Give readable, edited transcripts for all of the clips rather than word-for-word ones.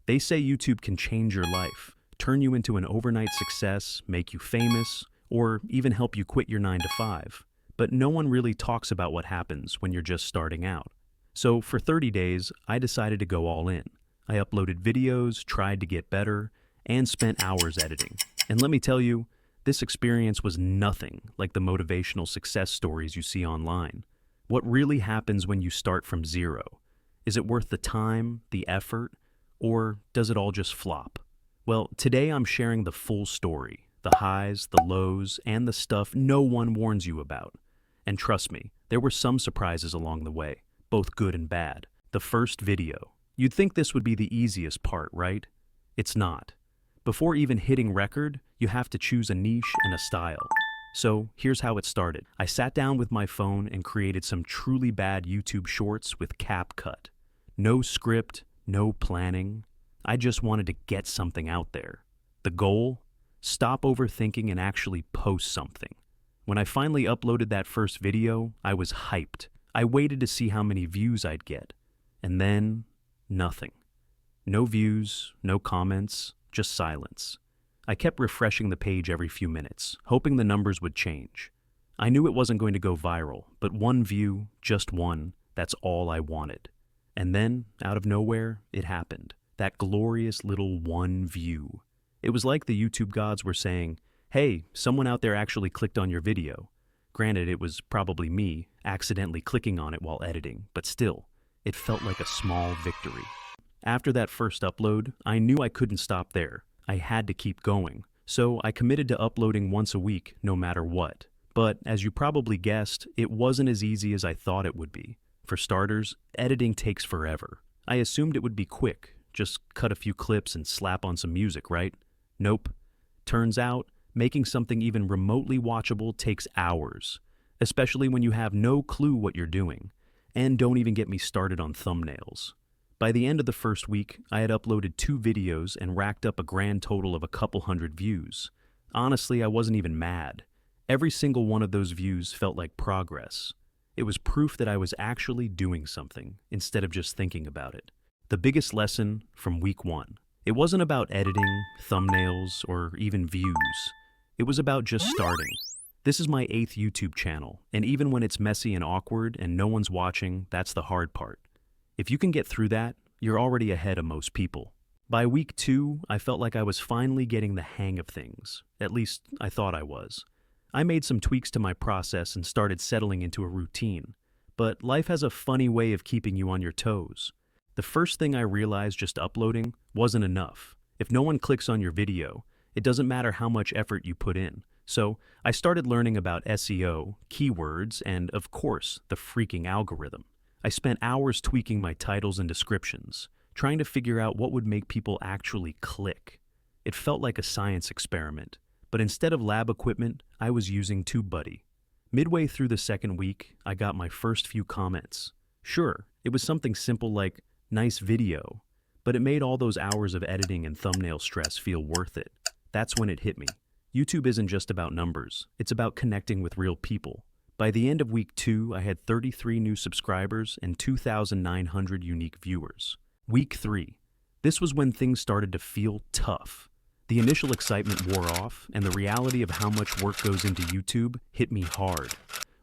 They say YouTube can change your life, turn you into an overnight success, make you famous, or even help you quit your 9 to 5. But no one really talks about what happens when you're just starting out. So for 30 days, I decided to go all in. I uploaded videos, tried to get better, and spent hours editing. And let me tell you, this experience was nothing like the motivational success stories you see online. What really happens when you start from zero? Is it worth the time, the effort, or does it all just flop? Well, today I'm sharing the full story, the highs, the lows, and the stuff no one warns you about. And trust me, there were some surprises along the way, both good and bad. The first video. You'd think this would be the easiest part, right? It's not. Before even hitting record, you have to choose a niche and a style. So here's how it started. I sat down with my phone and created some truly bad YouTube shorts with CapCut. No script, no planning. I just wanted to get something out there. The goal? Stop overthinking and actually post something. When I finally uploaded that first video, I was hyped. I waited to see how many views I'd get. And then, nothing. No views, no comments, just silence. I kept refreshing the page every few minutes, hoping the numbers would change. I knew it wasn't going to go viral, but one view, just one, that's all I wanted. And then, out of nowhere, it happened. That glorious little one view. It was like the YouTube gods were saying, hey, someone out there actually clicked on your video. Granted, it was probably me, accidentally clicking on it while editing, but still, it felt like a small victory. After that first upload, I knew I couldn't stop there. I had to keep going. So I committed to uploading once a week, no matter what. But as you probably guessed, it wasn't as easy as I thought it would be. For starters, editing takes forever. I assumed it would be quick, just cut a few clips and slap on some music, right? Nope. Turns out, making something even remotely watchable takes hours, especially when you have no clue what you're doing. And don't even get me started on thumbnails. By the end of the first week, I had uploaded 2 videos and racked up a grand total of a couple hundred views. Honestly, I wasn't even mad. Every single one of those views felt like progress. It was proof that I was actually doing something, instead of just thinking about it. The biggest lesson from week 1. It wasn't about editing, thumbnails, or even views. It was about just starting. This is my 8th YouTube channel, and even when it's messy and awkward and no one's watching, that's the hard part. If you can get through that, you're already ahead of most people. By week 2, I felt like I was finally getting the hang of things. At least, I thought I was. I made some tweaks to my process and started settling into a routine. But life has a funny way of keeping you on your toes. The first thing I realized just uploading wasn't enough. If no one clicks on your video, it doesn't matter how much effort you put in. So I started learning about SEO, keywords, and of course, the freaking algorithm. I spent hours tweaking my titles and descriptions, trying to figure out what would make people actually click. It felt like a science experiment, but instead of lab equipment, I was using TubeBuddy. Midway through the second week, I got my first few comments. Sure, it was something simple like, nice video, but it made all those hours of editing and thumbnail stress feel worth it. That's when it hit me. YouTube isn't just about numbers, it's about connecting with real people. By the end of week 2, I had 33 new subscribers and 2,900 unique viewers. Week 3. This was when things started to feel tough. The initial excitement wore off, and the reality of how much work goes into YouTube hit me hard.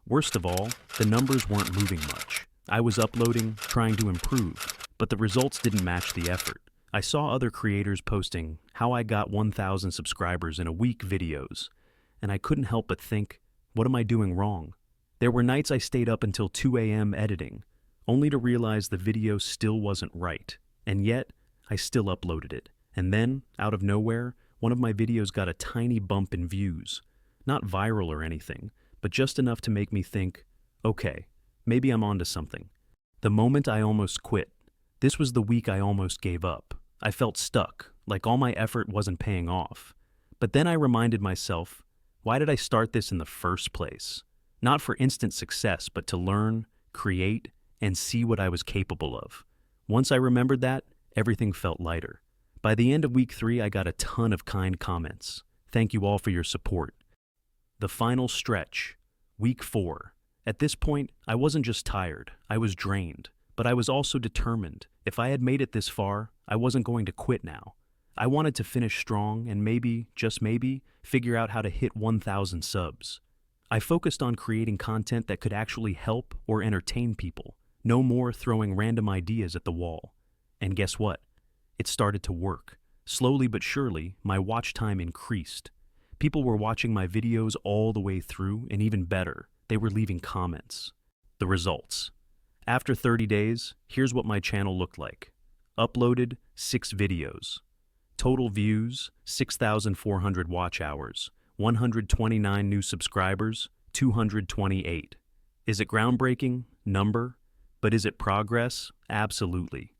Worst of all, the numbers weren't moving much. I was uploading, trying to improve, but the results didn't match the effort. I saw other creators posting how I got 1,000 subscribers in a week videos, and I couldn't help but think, what am I doing wrong? There were nights I stayed up until 2 a.m. editing, only to realize the video still wasn't right. And yet, I still uploaded it. And then, out of nowhere, one of my videos got a tiny bump in views. Not viral or anything, but just enough to make me think, okay, maybe I'm onto something. The moment I almost quit. This was the week I almost gave up. I felt stuck, like all my effort wasn't paying off. But then I reminded myself, why did I start this in the first place? Not for instant success, but to learn, create, and see what I was capable of. Once I remembered that, everything felt lighter. By the end of week 3, I got a ton of kind comments. Thank you all for your support. The final stretch, week 4. At this point, I wasn't just tired, I was drained. But I was also determined. If I had made it this far, I wasn't going to quit now. I wanted to finish strong and maybe, just maybe, figure out how to hit 1,000 subs. I focused on creating content that could actually help or entertain people, no more throwing random ideas at the wall. And guess what? It started to work. Slowly but surely, my watch time increased. People were watching my videos all the way through, and even better, they were leaving comments. The results. After 30 days, here's what my channel looked like. Uploaded 6 videos. Total views, 6,400 watch hours. 129 new subscribers, 228. Is it groundbreaking? Number? But is it progress? Absolutely.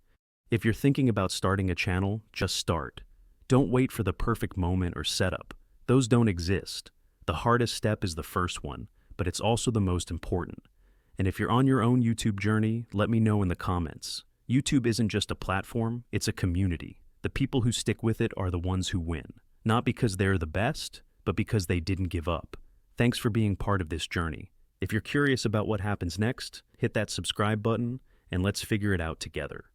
If you're thinking about starting a channel, just start. Don't wait for the perfect moment or setup. Those don't exist. The hardest step is the first one, but it's also the most important. And if you're on your own YouTube journey, let me know in the comments. YouTube isn't just a platform, it's a community. The people who stick with it are the ones who win. Not because they're the best, but because they didn't give up. Thanks for being part of this journey. If you're curious about what happens next, hit that subscribe button and let's figure it out together.